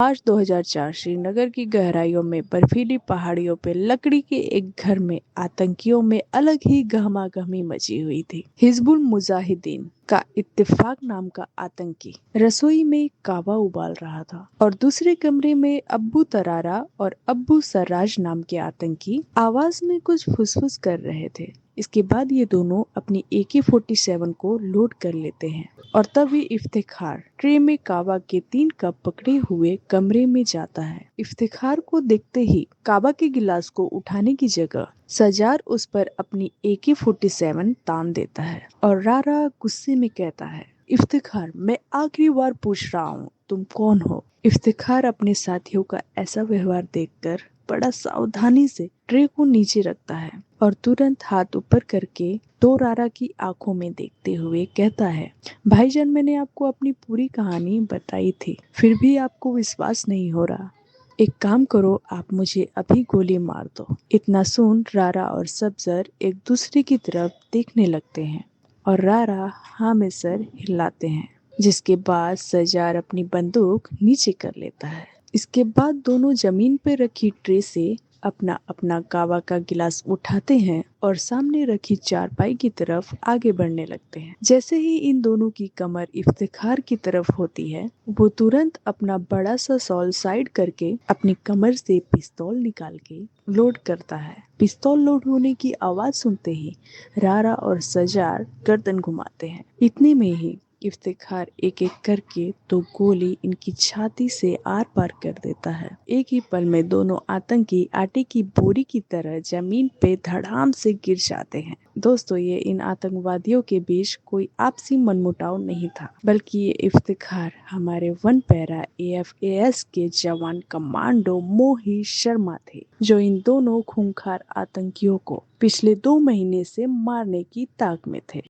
मार्च 2004 श्रीनगर की गहराइयों में बर्फीली पहाड़ियों पर लकड़ी के एक घर में आतंकियों में अलग ही गहमागहमी मची हुई थी। हिजबुल मुजाहिदीन का इत्तेफाक नाम का आतंकी रसोई में कावा उबाल रहा था और दूसरे कमरे में अब्बू तरारा और अब्बू सर्राज नाम के आतंकी आवाज में कुछ फुसफुस कर रहे थे। इसके बाद ये दोनों अपनी AK-47 को लोड कर लेते हैं और तभी इफ्तिखार ट्रे में कावा के 3 कप पकड़े हुए कमरे में जाता है। इफ्तिखार को देखते ही कावा के गिलास को उठाने की जगह सजार उस पर अपनी AK-47 तान देता है और रारा गुस्से में कहता है, इफ्तिखार मैं आखिरी बार पूछ रहा हूँ, तुम कौन हो? इफ्तिखार अपने साथियों का ऐसा व्यवहार देखकर बड़ा सावधानी से ट्रे को नीचे रखता है और तुरंत हाथ ऊपर करके तो रारा की आंखों में देखते हुए कहता है, भाईजान मैंने आपको अपनी पूरी कहानी बताई थी, फिर भी आपको विश्वास नहीं हो रहा। एक काम करो, आप मुझे अभी गोली मार दो। इतना सुन रारा और सब्जर एक दूसरे की तरफ देखने लगते हैं और रारा हाँ में सर हिलाते हैं, जिसके बाद सजार अपनी बंदूक नीचे कर लेता है। इसके बाद दोनों जमीन पर रखी ट्रे से अपना अपना कावा का गिलास उठाते हैं और सामने रखी चारपाई की तरफ आगे बढ़ने लगते हैं। जैसे ही इन दोनों की कमर इफ्तिखार की तरफ होती है, वो तुरंत अपना बड़ा सा सॉल साइड करके अपनी कमर से पिस्तौल निकाल के लोड करता है। पिस्तौल लोड होने की आवाज सुनते ही रारा और सजार गर्दन घुमाते हैं। इतने में ही इफ्तिखार एक एक करके तो गोली इनकी छाती से आर पार कर देता है। एक ही पल में दोनों आतंकी आटे की बोरी की तरह जमीन पे धड़ाम से गिर जाते हैं। दोस्तों, ये इन आतंकवादियों के बीच कोई आपसी मनमुटाव नहीं था, बल्कि ये इफ्तिखार हमारे वन पैरा AFAS के जवान कमांडो मोहित शर्मा थे, जो इन दोनों खूंखार आतंकियों को पिछले 2 महीने से मारने की ताक में थे।